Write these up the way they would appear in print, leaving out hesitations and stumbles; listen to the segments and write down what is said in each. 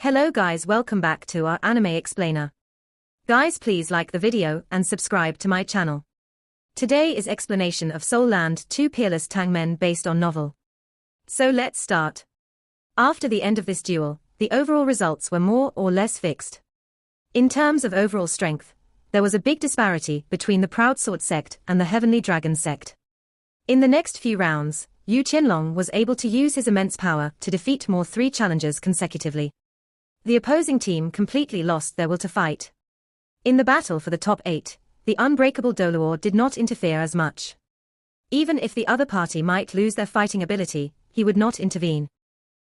Hello guys, welcome back to our anime explainer. Guys, please like the video and subscribe to my channel. Today is explanation of Soul Land 2 Peerless Tang Men based on novel. So let's start. After the end of this duel, the overall results were more or less fixed. In terms of overall strength, there was a big disparity between the Proud Sword Sect and the Heavenly Dragon Sect. In the next few rounds, Yu Qianlong was able to use his immense power to defeat more 3 challengers consecutively. The opposing team completely lost their will to fight. In the battle for the top 8, the unbreakable Doluor did not interfere as much. Even if the other party might lose their fighting ability, he would not intervene.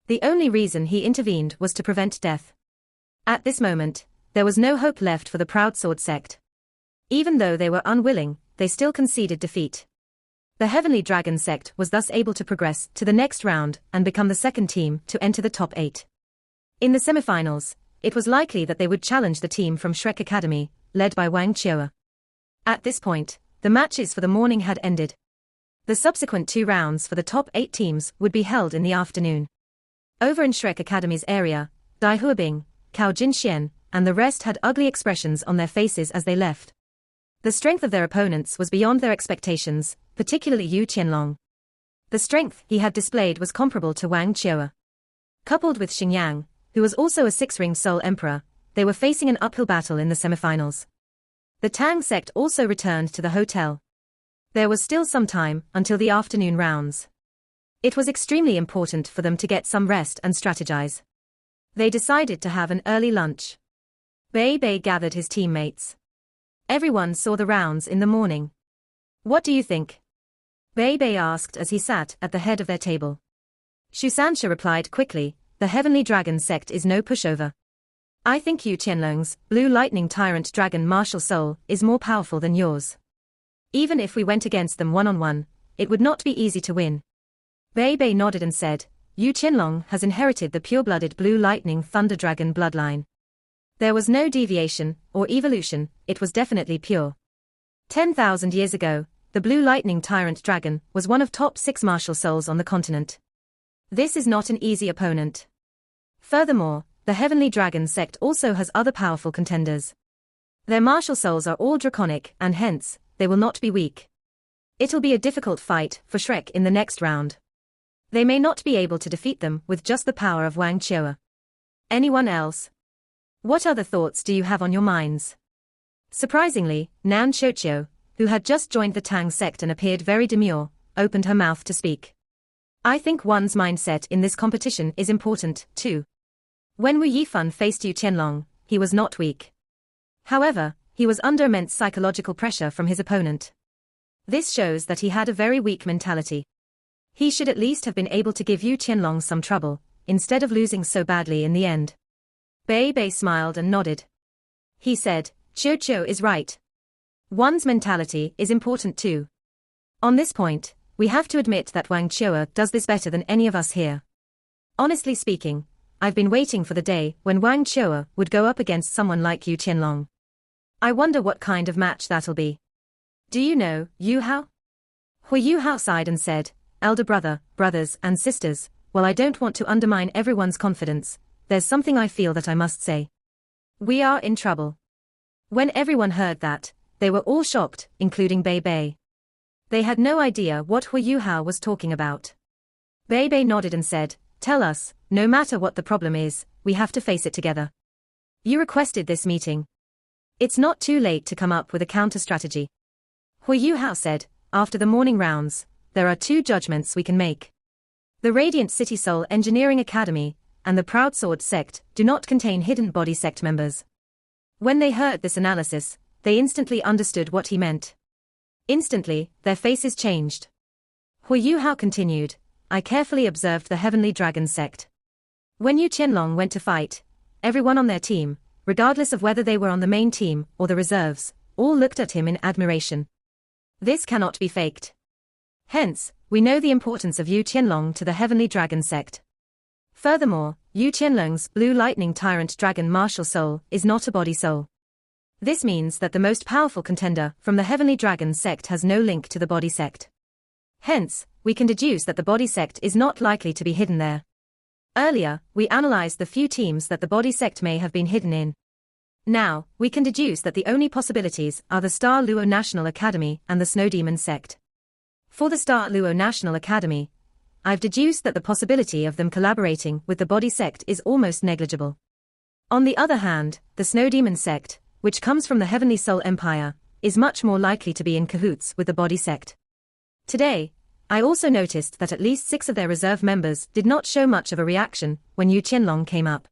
The only reason he intervened was to prevent death. At this moment, there was no hope left for the Proud Sword Sect. Even though they were unwilling, they still conceded defeat. The Heavenly Dragon Sect was thus able to progress to the next round and become the second team to enter the top 8. In the semifinals, it was likely that they would challenge the team from Shrek Academy, led by Wang Qiao. At this point, the matches for the morning had ended. The subsequent 2 rounds for the top 8 teams would be held in the afternoon. Over in Shrek Academy's area, Dai Huabing, Cao Jinxian, and the rest had ugly expressions on their faces as they left. The strength of their opponents was beyond their expectations, particularly Yu Qianlong. The strength he had displayed was comparable to Wang Qiao. Coupled with Xingyang, who was also a 6-ring Soul Emperor, they were facing an uphill battle in the semifinals. The Tang Sect also returned to the hotel. There was still some time until the afternoon rounds. It was extremely important for them to get some rest and strategize. They decided to have an early lunch. Bei Bei gathered his teammates. Everyone saw the rounds in the morning. What do you think? Bei Bei asked as he sat at the head of their table. Shu Sansha replied quickly, the Heavenly Dragon Sect is no pushover. I think Yu Qianlong's Blue Lightning Tyrant Dragon Martial Soul is more powerful than yours. Even if we went against them one-on-one, it would not be easy to win. Bei Bei nodded and said, Yu Qianlong has inherited the pure-blooded Blue Lightning Thunder Dragon bloodline. There was no deviation or evolution, it was definitely pure. 10,000 years ago, the Blue Lightning Tyrant Dragon was one of top 6 martial souls on the continent. This is not an easy opponent. Furthermore, the Heavenly Dragon Sect also has other powerful contenders. Their martial souls are all draconic and hence, they will not be weak. It'll be a difficult fight for Shrek in the next round. They may not be able to defeat them with just the power of Wang Qiao. Anyone else? What other thoughts do you have on your minds? Surprisingly, Nan Xiuqiu, who had just joined the Tang Sect and appeared very demure, opened her mouth to speak. I think one's mindset in this competition is important, too. When Wu Yifan faced Yu Qianlong, he was not weak. However, he was under immense psychological pressure from his opponent. This shows that he had a very weak mentality. He should at least have been able to give Yu Qianlong some trouble, instead of losing so badly in the end. Bei Bei smiled and nodded. He said, Qiu is right. One's mentality is important too. On this point, we have to admit that Wang Qiao does this better than any of us here. Honestly speaking, I've been waiting for the day when Wang Qiao would go up against someone like Yu Qianlong. I wonder what kind of match that'll be. Do you know, Yuhao? Huo Yuhao sighed and said, Elder brother, brothers and sisters, while I don't want to undermine everyone's confidence, there's something I feel that I must say. We are in trouble. When everyone heard that, they were all shocked, including Bei Bei. They had no idea what Huo Yuhao was talking about. Bei Bei nodded and said, Tell us, no matter what the problem is, we have to face it together. You requested this meeting. It's not too late to come up with a counter-strategy. Huo Yuhao said, after the morning rounds, there are 2 judgments we can make. The Radiant City Soul Engineering Academy and the Proud Sword Sect do not contain hidden body sect members. When they heard this analysis, they instantly understood what he meant. Instantly, their faces changed. Huo Yuhao continued, I carefully observed the Heavenly Dragon Sect. When Yu Qianlong went to fight, everyone on their team, regardless of whether they were on the main team or the reserves, all looked at him in admiration. This cannot be faked. Hence, we know the importance of Yu Qianlong to the Heavenly Dragon Sect. Furthermore, Yu Qianlong's Blue Lightning Tyrant Dragon Martial Soul is not a body soul. This means that the most powerful contender from the Heavenly Dragon Sect has no link to the body sect. Hence, we can deduce that the body sect is not likely to be hidden there. Earlier, we analyzed the few teams that the body sect may have been hidden in. Now, we can deduce that the only possibilities are the Star Luo National Academy and the Snow Demon Sect. For the Star Luo National Academy, I've deduced that the possibility of them collaborating with the body sect is almost negligible. On the other hand, the Snow Demon Sect, which comes from the Heavenly Soul Empire, is much more likely to be in cahoots with the body sect. Today, I also noticed that at least 6 of their reserve members did not show much of a reaction when Yu Qianlong came up.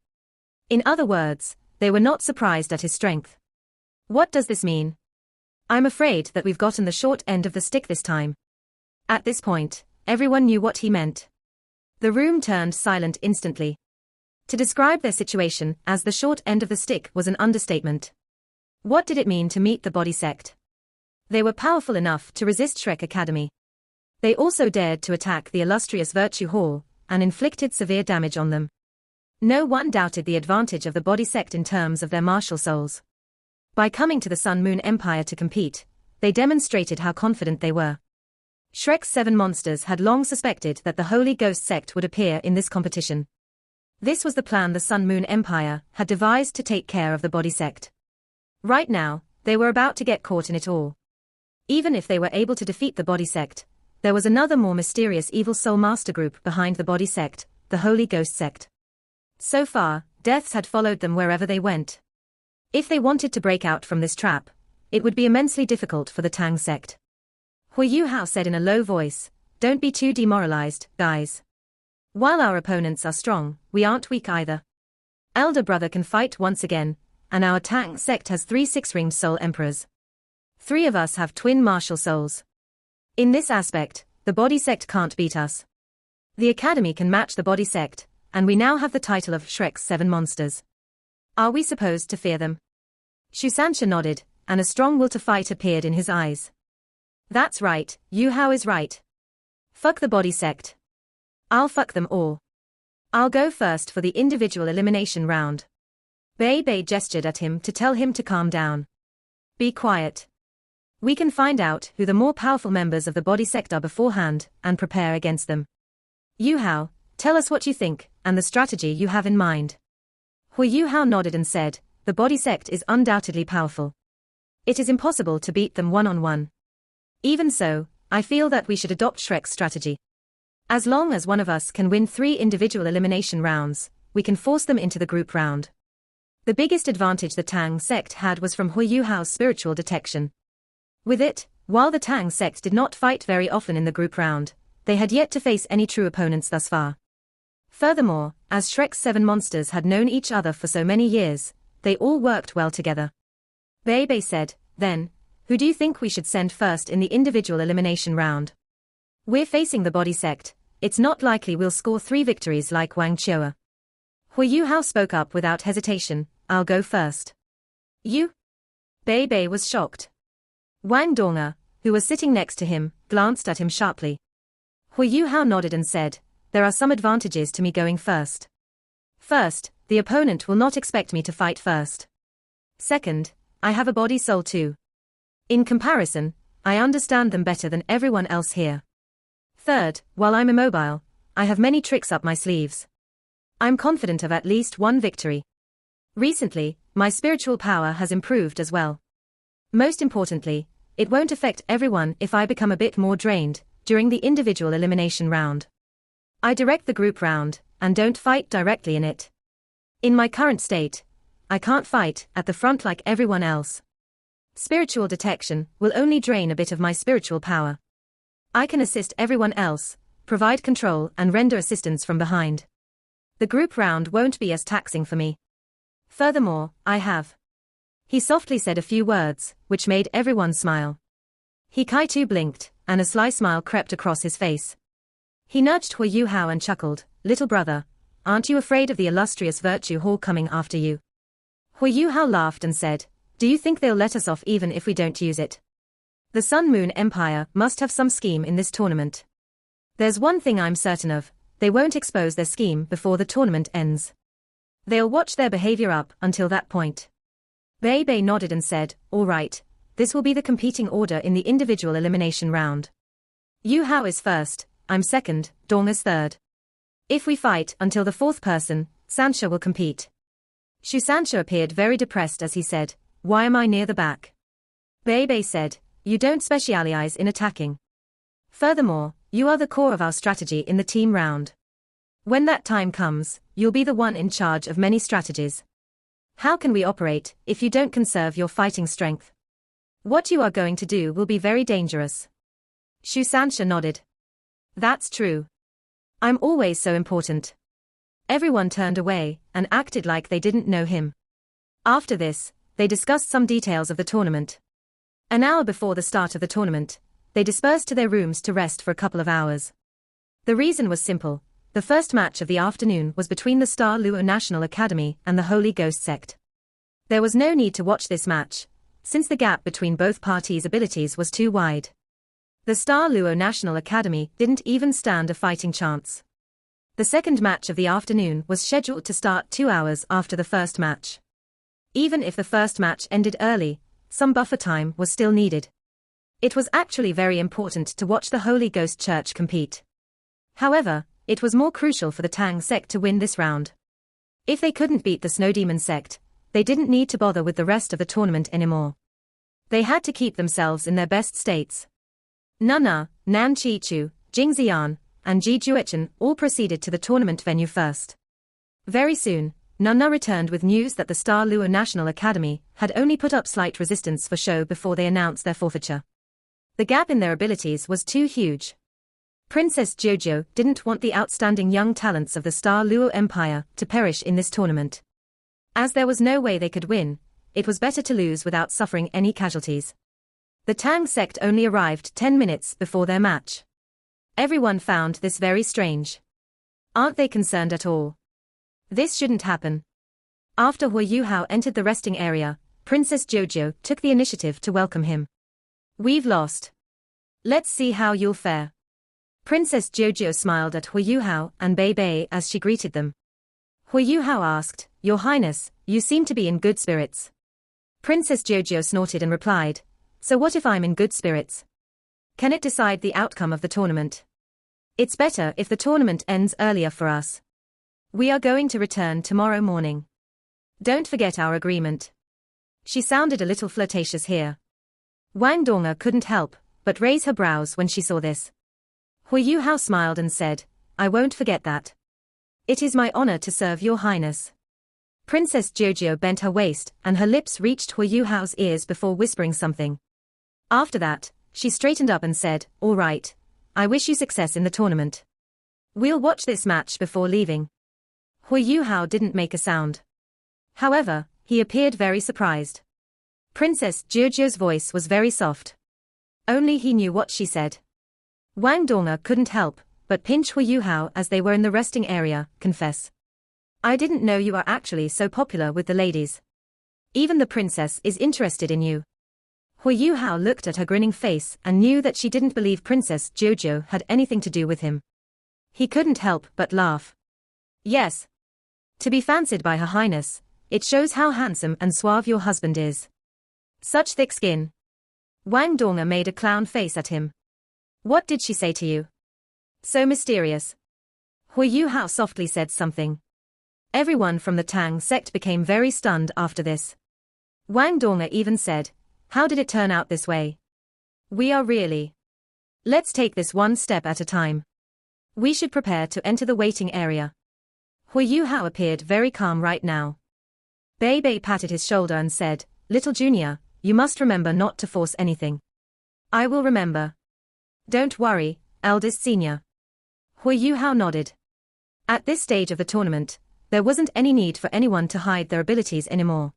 In other words, they were not surprised at his strength. What does this mean? I'm afraid that we've gotten the short end of the stick this time. At this point, everyone knew what he meant. The room turned silent instantly. To describe their situation as the short end of the stick was an understatement. What did it mean to meet the body sect? They were powerful enough to resist Shrek Academy. They also dared to attack the illustrious Virtue Hall, and inflicted severe damage on them. No one doubted the advantage of the body sect in terms of their martial souls. By coming to the Sun Moon Empire to compete, they demonstrated how confident they were. Shrek's 7 monsters had long suspected that the Holy Ghost sect would appear in this competition. This was the plan the Sun Moon Empire had devised to take care of the body sect. Right now, they were about to get caught in it all. Even if they were able to defeat the body sect, there was another more mysterious evil soul master group behind the body sect, the Holy Ghost sect. So far, deaths had followed them wherever they went. If they wanted to break out from this trap, it would be immensely difficult for the Tang Sect. Huo Yuhao said in a low voice, "Don't be too demoralized, guys. While our opponents are strong, we aren't weak either. Elder brother can fight once again, and our Tang Sect has 3 6-ringed soul emperors. 3 of us have twin martial souls. In this aspect, the body sect can't beat us. The academy can match the body sect, and we now have the title of Shrek's 7 monsters. Are we supposed to fear them?" Shu Sanxia nodded, and a strong will to fight appeared in his eyes. "That's right, Yuhao is right. Fuck the body sect. I'll fuck them all. I'll go first for the individual elimination round." Bei Bei gestured at him to tell him to calm down. "Be quiet. We can find out who the more powerful members of the body sect are beforehand, and prepare against them. Yuhao, tell us what you think, and the strategy you have in mind." Huo Yuhao nodded and said, "The body sect is undoubtedly powerful. It is impossible to beat them one-on-one. Even so, I feel that we should adopt Shrek's strategy. As long as one of us can win 3 individual elimination rounds, we can force them into the group round." The biggest advantage the Tang Sect had was from Huo Yuhao's spiritual detection. With it, while the Tang Sect did not fight very often in the group round, they had yet to face any true opponents thus far. Furthermore, as Shrek's 7 monsters had known each other for so many years, they all worked well together. Bei Bei said, "Then, who do you think we should send first in the individual elimination round? We're facing the body sect, it's not likely we'll score 3 victories like Wang Chua." Huo Yuhao spoke up without hesitation, "I'll go first." "You?" Bei Bei was shocked. Wang Donga, who was sitting next to him, glanced at him sharply. Huo Yuhao nodded and said, "There are some advantages to me going first. First, the opponent will not expect me to fight first. Second, I have a body soul too. In comparison, I understand them better than everyone else here. Third, while I'm immobile, I have many tricks up my sleeves. I'm confident of at least 1 victory. Recently, my spiritual power has improved as well. Most importantly, it won't affect everyone if I become a bit more drained during the individual elimination round. I direct the group round, and don't fight directly in it. In my current state, I can't fight at the front like everyone else. Spiritual detection will only drain a bit of my spiritual power. I can assist everyone else, provide control and render assistance from behind. The group round won't be as taxing for me. Furthermore, I have..." He softly said a few words, which made everyone smile. He Kai-Tu blinked, and a sly smile crept across his face. He nudged Huo Yuhao and chuckled, "Little brother, aren't you afraid of the illustrious Virtue Hall coming after you?" Huo Yuhao laughed and said, "Do you think they'll let us off even if we don't use it? The Sun Moon Empire must have some scheme in this tournament. There's one thing I'm certain of, they won't expose their scheme before the tournament ends. They'll watch their behavior up until that point." Bei Bei nodded and said, "All right, this will be the competing order in the individual elimination round. Yuhao is first, I'm second, Dong is third. If we fight until the fourth person, Sancha will compete. Shu Sancha appeared very depressed as he said, "Why am I near the back?" Bei Bei said, "You don't specialize in attacking. Furthermore, you are the core of our strategy in the team round. When that time comes, you'll be the one in charge of many strategies. How can we operate if you don't conserve your fighting strength? What you are going to do will be very dangerous." Shu Sancha nodded. "That's true. I'm always so important." Everyone turned away and acted like they didn't know him. After this, they discussed some details of the tournament. An hour before the start of the tournament, they dispersed to their rooms to rest for a couple of hours. The reason was simple. The first match of the afternoon was between the Star Luo National Academy and the Holy Ghost Sect. There was no need to watch this match, since the gap between both parties' abilities was too wide. The Star Luo National Academy didn't even stand a fighting chance. The second match of the afternoon was scheduled to start 2 hours after the first match. Even if the first match ended early, some buffer time was still needed. It was actually very important to watch the Holy Ghost Church compete. However, it was more crucial for the Tang Sect to win this round. If they couldn't beat the Snow Demon Sect, they didn't need to bother with the rest of the tournament anymore. They had to keep themselves in their best states. Nana, Nan Chi-Chu, Jing Ziyan, and Ji Juechen all proceeded to the tournament venue first. Very soon, Nana returned with news that the Star Luo National Academy had only put up slight resistance for show before they announced their forfeiture. The gap in their abilities was too huge. Princess Jojo didn't want the outstanding young talents of the Star Luo Empire to perish in this tournament. As there was no way they could win, it was better to lose without suffering any casualties. The Tang Sect only arrived 10 minutes before their match. Everyone found this very strange. Aren't they concerned at all? This shouldn't happen. After Huo Yuhao entered the resting area, Princess Jojo took the initiative to welcome him. "We've lost. Let's see how you'll fare." Princess Jojo smiled at Huo Yuhao and Bei Bei as she greeted them. Huo Yuhao asked, "Your Highness, you seem to be in good spirits." Princess Jojo snorted and replied, "So what if I'm in good spirits? Can it decide the outcome of the tournament? It's better if the tournament ends earlier for us. We are going to return tomorrow morning. Don't forget our agreement." She sounded a little flirtatious here. Wang Donga couldn't help but raise her brows when she saw this. Huo Yuhao smiled and said, "I won't forget that. It is my honor to serve your highness." Princess Jojo bent her waist and her lips reached Huo Yuhao's ears before whispering something. After that, she straightened up and said, "All right. I wish you success in the tournament. We'll watch this match before leaving." Huo Yuhao didn't make a sound. However, he appeared very surprised. Princess Jojo's voice was very soft. Only he knew what she said. Wang Donga couldn't help but pinch Huo Yuhao as they were in the resting area, confess. "I didn't know you are actually so popular with the ladies. Even the princess is interested in you." Huo Yuhao looked at her grinning face and knew that she didn't believe Princess Jojo had anything to do with him. He couldn't help but laugh. "Yes. To be fancied by Her Highness, it shows how handsome and suave your husband is. Such thick skin." Wang Donga made a clown face at him. "What did she say to you? So mysterious." Huo Yuhao softly said something. Everyone from the Tang Sect became very stunned after this. Wang Donga even said, "How did it turn out this way? We are really. Let's take this one step at a time. We should prepare to enter the waiting area." Huo Yuhao appeared very calm right now. Bei Bei patted his shoulder and said, "Little Junior, you must remember not to force anything." "I will remember. Don't worry, eldest senior." Huo Yuhao nodded. At this stage of the tournament, there wasn't any need for anyone to hide their abilities anymore.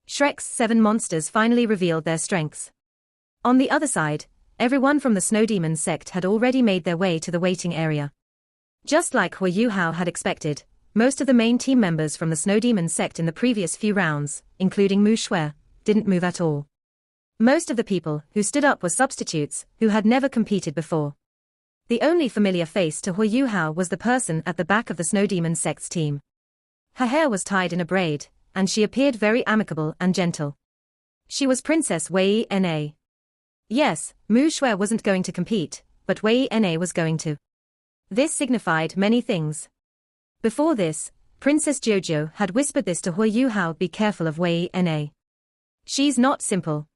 Shrek's 7 monsters finally revealed their strengths. On the other side, everyone from the Snow Demon Sect had already made their way to the waiting area. Just like Huo Yuhao had expected, most of the main team members from the Snow Demon Sect in the previous few rounds, including Mu Shui, didn't move at all. Most of the people who stood up were substitutes who had never competed before. The only familiar face to Huo Yuhao was the person at the back of the Snow Demon Sect's team. Her hair was tied in a braid, and she appeared very amicable and gentle. She was Princess Wei Na. Yes, Mu Shui wasn't going to compete, but Wei Na was going to. This signified many things. Before this, Princess Jojo had whispered this to Huo Yuhao: be careful of Wei Na. She's not simple.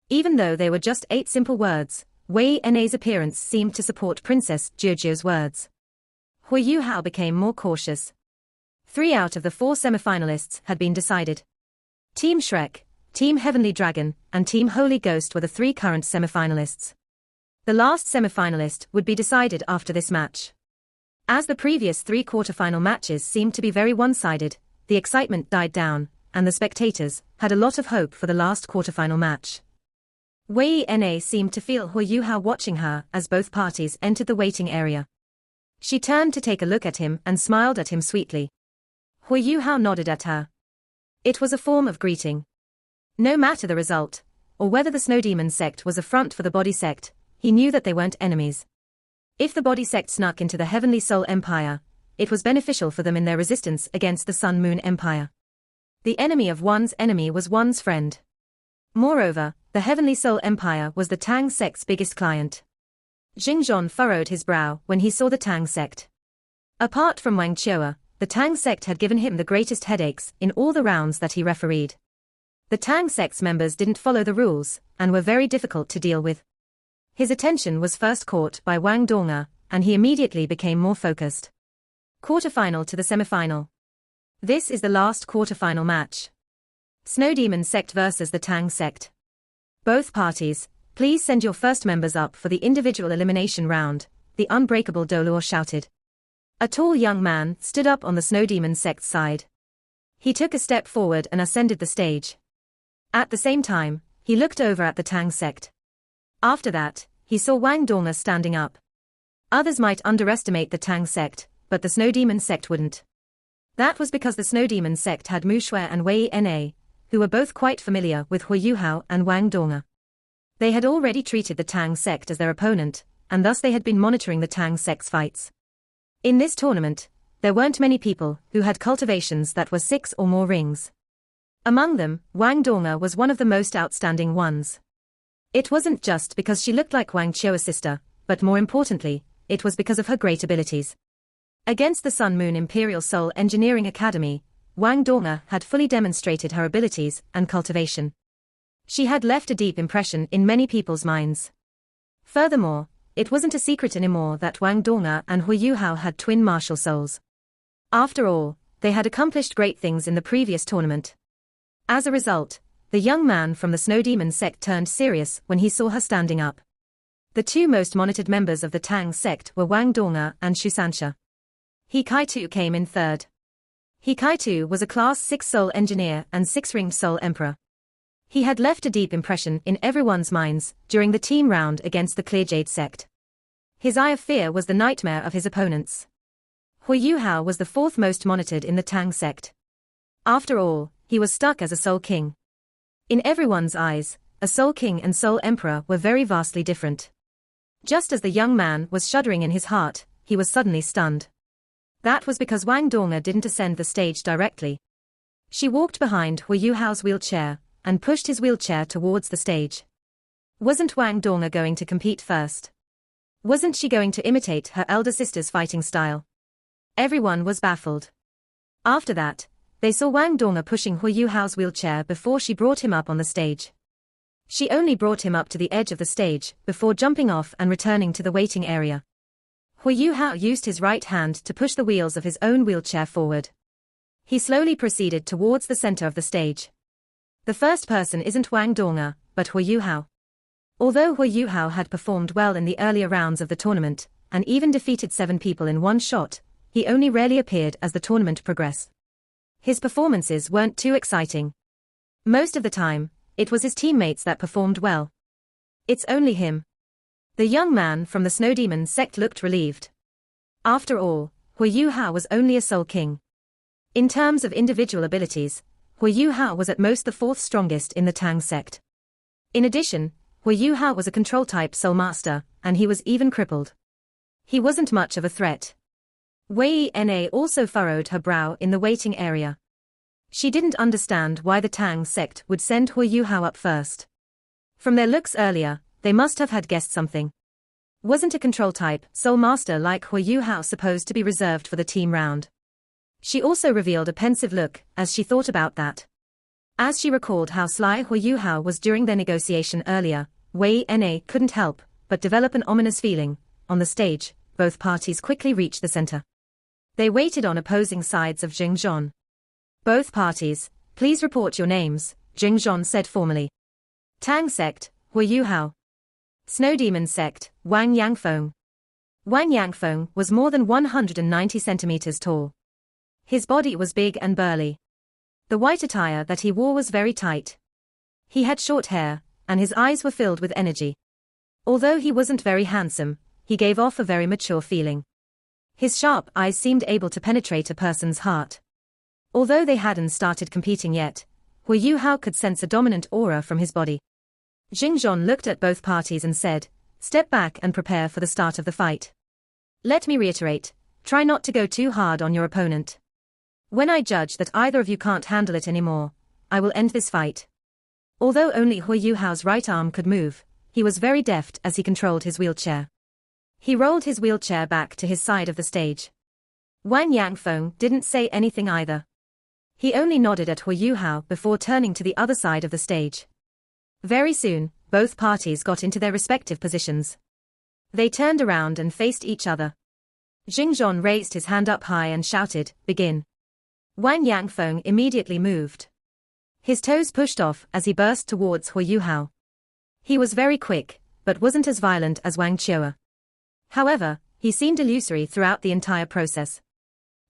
Even though they were just 8 simple words, Wei Na's appearance seemed to support Princess Jojo's words. Huo Yuhao became more cautious. 3 out of the 4 semifinalists had been decided. Team Shrek, Team Heavenly Dragon, and Team Holy Ghost were the 3 current semifinalists. The last semifinalist would be decided after this match. As the previous 3 quarterfinal matches seemed to be very one-sided, the excitement died down, and the spectators had a lot of hope for the last quarterfinal match. Wei Na seemed to feel Huo Yuhao watching her as both parties entered the waiting area. She turned to take a look at him and smiled at him sweetly. Huo Yuhao nodded at her. It was a form of greeting. No matter the result, or whether the Snow Demon Sect was a front for the Body Sect, he knew that they weren't enemies. If the Body Sect snuck into the Heavenly Soul Empire, it was beneficial for them in their resistance against the Sun Moon Empire. The enemy of one's enemy was one's friend. Moreover, the Heavenly Soul Empire was the Tang Sect's biggest client. Xingzhong furrowed his brow when he saw the Tang Sect. Apart from Wang Chua, the Tang Sect had given him the greatest headaches in all the rounds that he refereed. The Tang Sect's members didn't follow the rules, and were very difficult to deal with. His attention was first caught by Wang Donga, and he immediately became more focused. Quarterfinal to the semifinal. This is the last quarterfinal match. Snow Demon Sect versus the Tang Sect. Both parties, please send your first members up for the individual elimination round, the unbreakable Dolor shouted. A tall young man stood up on the Snow Demon Sect's side. He took a step forward and ascended the stage. At the same time, he looked over at the Tang Sect. After that, he saw Wang Donga standing up. Others might underestimate the Tang Sect, but the Snow Demon Sect wouldn't. That was because the Snow Demon Sect had Mu Shui and Wei Na, who were both quite familiar with Huo Yuhao and Wang Donga. They had already treated the Tang Sect as their opponent, and thus they had been monitoring the Tang Sect's fights. In this tournament, there weren't many people who had cultivations that were 6 or more rings. Among them, Wang Donga was one of the most outstanding ones. It wasn't just because she looked like Wang Chua's sister, but more importantly, it was because of her great abilities. Against the Sun Moon Imperial Soul Engineering Academy, Wang Donga had fully demonstrated her abilities and cultivation. She had left a deep impression in many people's minds. Furthermore, it wasn't a secret anymore that Wang Donga and Huo Yuhao had twin martial souls. After all, they had accomplished great things in the previous tournament. As a result, the young man from the Snow Demon Sect turned serious when he saw her standing up. The 2 most monitored members of the Tang Sect were Wang Donga and Xu Sanxia. He Kaitu came in third. He Kaitu was a Class 6 Soul Engineer and 6-ringed Soul Emperor. He had left a deep impression in everyone's minds during the team round against the Clear Jade Sect. His Eye of Fear was the nightmare of his opponents. Huo Yuhao was the 4th most monitored in the Tang Sect. After all, he was stuck as a Soul King. In everyone's eyes, a Soul King and Soul Emperor were very vastly different. Just as the young man was shuddering in his heart, he was suddenly stunned. That was because Wang Donga didn't ascend the stage directly. She walked behind Huo Yuhao's wheelchair, and pushed his wheelchair towards the stage. Wasn't Wang Donga going to compete first? Wasn't she going to imitate her elder sister's fighting style? Everyone was baffled. After that, they saw Wang Donga pushing Huo Yuhao's wheelchair before she brought him up on the stage. She only brought him up to the edge of the stage before jumping off and returning to the waiting area. Huo Yuhao used his right hand to push the wheels of his own wheelchair forward. He slowly proceeded towards the center of the stage. The first person isn't Wang Donga, but Huo Yuhao. Although Huo Yuhao had performed well in the earlier rounds of the tournament, and even defeated 7 people in one shot, he only rarely appeared as the tournament progressed. His performances weren't too exciting. Most of the time, it was his teammates that performed well. It's only him. The young man from the Snow Demon Sect looked relieved. After all, Huo Yuhao was only a Soul King. In terms of individual abilities, Huo Yuhao was at most the 4th strongest in the Tang Sect. In addition, Huo Yuhao was a control-type Soul Master, and he was even crippled. He wasn't much of a threat. Wei Na also furrowed her brow in the waiting area. She didn't understand why the Tang Sect would send Huo Yuhao up first. From their looks earlier, they must have had guessed something. Wasn't a control-type Soul Master like Huo Yuhao supposed to be reserved for the team round? She also revealed a pensive look as she thought about that. As she recalled how sly Huo Yuhao was during their negotiation earlier, Wei Na couldn't help but develop an ominous feeling. On the stage, both parties quickly reached the center. They waited on opposing sides of Jingzhon. Both parties, please report your names, Jingzhon said formally. Tang Sect, Huo Yuhao. Snow Demon Sect, Wangyang Fong. Wangyang Fong was more than 190 centimeters tall. His body was big and burly. The white attire that he wore was very tight. He had short hair, and his eyes were filled with energy. Although he wasn't very handsome, he gave off a very mature feeling. His sharp eyes seemed able to penetrate a person's heart. Although they hadn't started competing yet, Huo Yuhao could sense a dominant aura from his body. Jingzhon looked at both parties and said, "Step back and prepare for the start of the fight. Let me reiterate, try not to go too hard on your opponent. When I judge that either of you can't handle it anymore, I will end this fight." Although only Huo Yuhao's right arm could move, he was very deft as he controlled his wheelchair. He rolled his wheelchair back to his side of the stage. Wangyang Fong didn't say anything either. He only nodded at Huo Yuhao before turning to the other side of the stage. Very soon, both parties got into their respective positions. They turned around and faced each other. Jingzhon raised his hand up high and shouted, "Begin." Wangyang Fong immediately moved. His toes pushed off as he burst towards Huo Yuhao. He was very quick, but wasn't as violent as Wang Chioa. However, he seemed illusory throughout the entire process.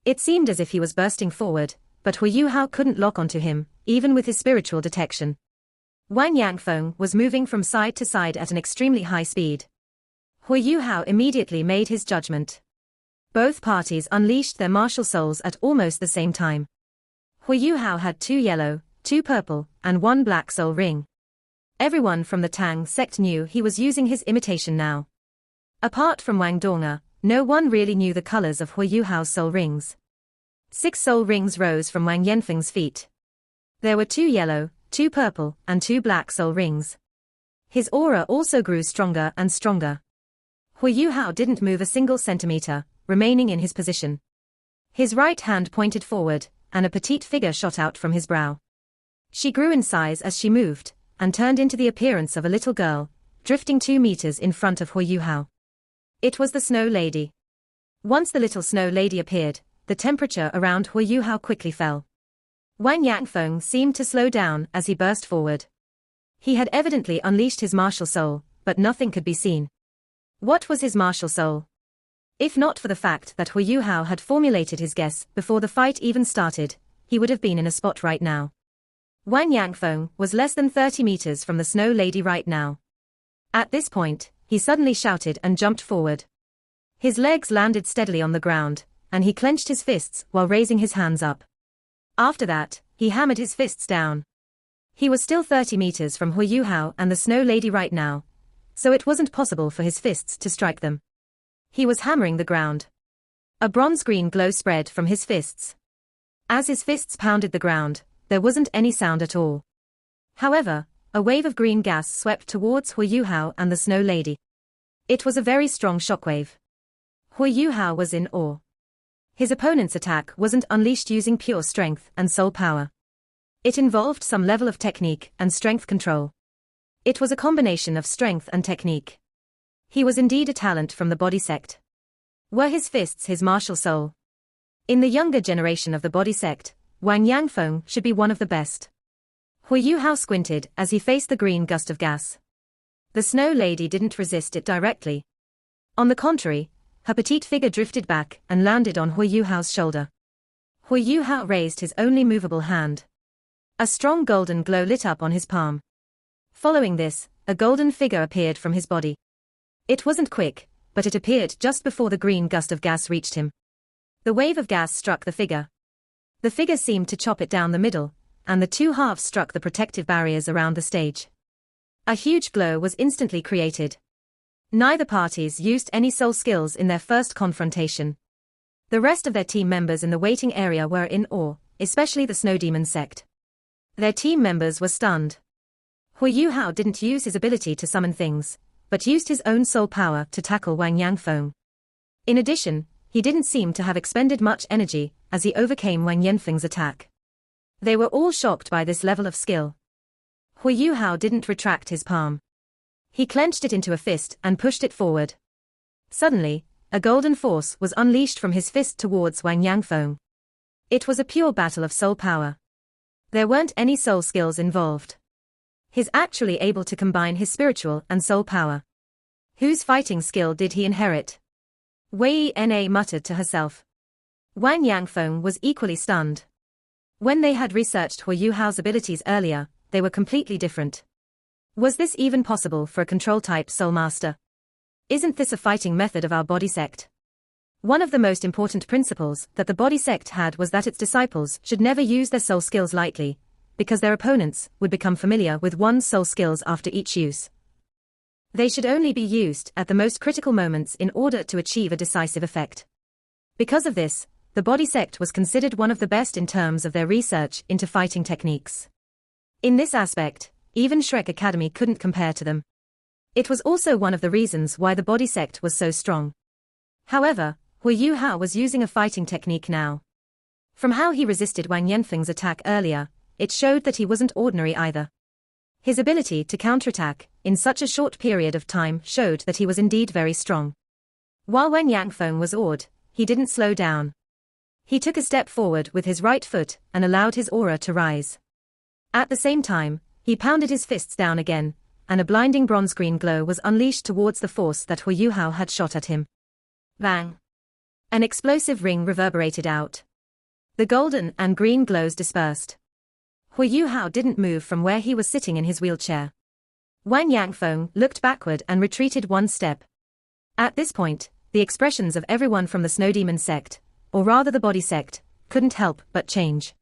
It seemed as if he was bursting forward, but Huo Yuhao couldn't lock onto him, even with his spiritual detection. Wangyang Fong was moving from side to side at an extremely high speed. Huo Yuhao immediately made his judgment. Both parties unleashed their martial souls at almost the same time. Huo Yuhao had 2 yellow, 2 purple, and 1 black soul ring. Everyone from the Tang Sect knew he was using his imitation now. Apart from Wang Donga, no one really knew the colors of Huo Yuhao's soul rings. 6 soul rings rose from Wang Yanfeng's feet. There were 2 yellow, 2 purple, and 2 black soul rings. His aura also grew stronger and stronger. Huo Yuhao didn't move a single centimeter, remaining in his position. His right hand pointed forward, and a petite figure shot out from his brow. She grew in size as she moved, and turned into the appearance of a little girl, drifting 2 meters in front of Huo Yuhao. It was the Snow Lady. Once the little Snow Lady appeared, the temperature around Huo Yuhao quickly fell. Wangyang Fong seemed to slow down as he burst forward. He had evidently unleashed his martial soul, but nothing could be seen. What was his martial soul? If not for the fact that Huo Yuhao had formulated his guess before the fight even started, he would have been in a spot right now. Wangyang Fong was less than 30 meters from the Snow Lady right now. At this point, he suddenly shouted and jumped forward. His legs landed steadily on the ground, and he clenched his fists while raising his hands up. After that, he hammered his fists down. He was still 30 meters from Huo Yuhao and the Snow Lady right now, so it wasn't possible for his fists to strike them. He was hammering the ground. A bronze-green glow spread from his fists. As his fists pounded the ground, there wasn't any sound at all. However, a wave of green gas swept towards Huo Yuhao and the Snow Lady. It was a very strong shockwave. Huo Yuhao was in awe. His opponent's attack wasn't unleashed using pure strength and soul power. It involved some level of technique and strength control. It was a combination of strength and technique. He was indeed a talent from the Body Sect. Were his fists his martial soul? In the younger generation of the Body Sect, Wangyang Fong should be one of the best. Huo Yuhao squinted as he faced the green gust of gas. The Snow Lady didn't resist it directly. On the contrary, her petite figure drifted back and landed on Huo Yuhao's shoulder. Huo Yuhao raised his only movable hand. A strong golden glow lit up on his palm. Following this, a golden figure appeared from his body. It wasn't quick, but it appeared just before the green gust of gas reached him. The wave of gas struck the figure. The figure seemed to chop it down the middle, and the 2 halves struck the protective barriers around the stage. A huge glow was instantly created. Neither parties used any soul skills in their first confrontation. The rest of their team members in the waiting area were in awe, especially the Snow Demon Sect. Their team members were stunned. Huo Yuhao didn't use his ability to summon things, but used his own soul power to tackle Wangyang Fong. In addition, he didn't seem to have expended much energy as he overcame Wangyang Fong's attack. They were all shocked by this level of skill. Huo Yuhao didn't retract his palm. He clenched it into a fist and pushed it forward. Suddenly, a golden force was unleashed from his fist towards Wangyang Fong. It was a pure battle of soul power. There weren't any soul skills involved. He's actually able to combine his spiritual and soul power. Whose fighting skill did he inherit? Wei Na muttered to herself. Wangyang Fong was equally stunned. When they had researched Huo Yuhao's abilities earlier, they were completely different. Was this even possible for a control-type soul master? Isn't this a fighting method of our body sect? One of the most important principles that the body sect had was that its disciples should never use their soul skills lightly, because their opponents would become familiar with one's soul skills after each use. They should only be used at the most critical moments in order to achieve a decisive effect. Because of this, the body sect was considered one of the best in terms of their research into fighting techniques. In this aspect, even Shrek Academy couldn't compare to them. It was also one of the reasons why the body sect was so strong. However, Huo Yuhao was using a fighting technique now. From how he resisted Wangyang Fong's attack earlier, it showed that he wasn't ordinary either. His ability to counterattack in such a short period of time showed that he was indeed very strong. While Wangyang Fong was awed, he didn't slow down. He took a step forward with his right foot and allowed his aura to rise. At the same time, he pounded his fists down again, and a blinding bronze-green glow was unleashed towards the force that Huo Yuhao had shot at him. Bang! An explosive ring reverberated out. The golden and green glows dispersed. Huo Yuhao didn't move from where he was sitting in his wheelchair. Wangyang Fong looked backward and retreated one step. At this point, the expressions of everyone from the Snow Demon sect, or rather the body sect, couldn't help but change.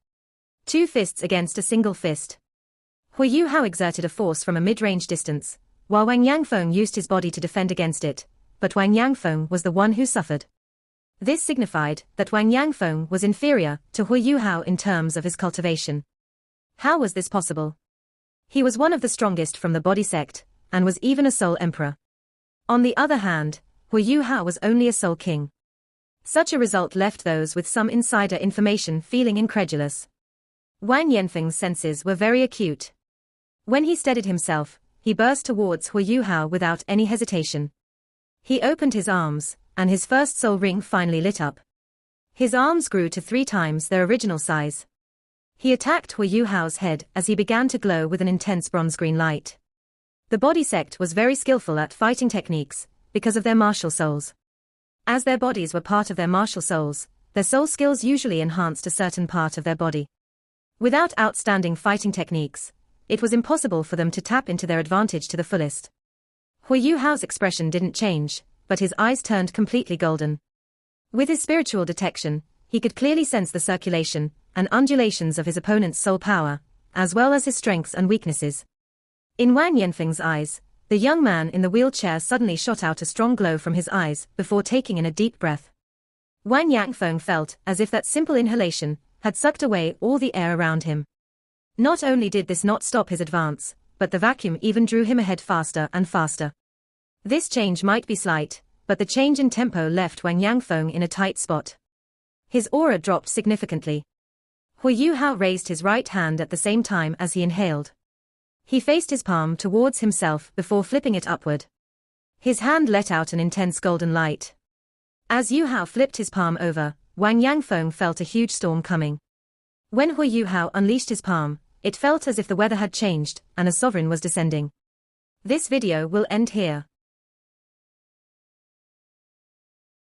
Two fists against a single fist. Huo Yuhao exerted a force from a mid-range distance, while Wangyang Fong used his body to defend against it, but Wangyang Fong was the one who suffered. This signified that Wangyang Fong was inferior to Huo Yuhao in terms of his cultivation. How was this possible? He was one of the strongest from the body sect, and was even a soul emperor. On the other hand, Huo Yuhao was only a soul king. Such a result left those with some insider information feeling incredulous. Wangyang Fong's senses were very acute. When he steadied himself, he burst towards Huo Yuhao without any hesitation. He opened his arms, and his first soul ring finally lit up. His arms grew to 3 times their original size. He attacked Huo Yuhao's head as he began to glow with an intense bronze-green light. The body sect was very skillful at fighting techniques, because of their martial souls. As their bodies were part of their martial souls, their soul skills usually enhanced a certain part of their body. Without outstanding fighting techniques, it was impossible for them to tap into their advantage to the fullest. Huo Yuhao's expression didn't change, but his eyes turned completely golden. With his spiritual detection, he could clearly sense the circulation and undulations of his opponent's soul power, as well as his strengths and weaknesses. In Wangyang Fong's eyes, the young man in the wheelchair suddenly shot out a strong glow from his eyes before taking in a deep breath. Wangyang Fong felt as if that simple inhalation had sucked away all the air around him. Not only did this not stop his advance, but the vacuum even drew him ahead faster and faster. This change might be slight, but the change in tempo left Wangyang Fong in a tight spot. His aura dropped significantly. Huo Yuhao raised his right hand at the same time as he inhaled. He faced his palm towards himself before flipping it upward. His hand let out an intense golden light. As Yuhao flipped his palm over, Wangyang Fong felt a huge storm coming. When Huo Yuhao unleashed his palm, it felt as if the weather had changed and a sovereign was descending. This video will end here.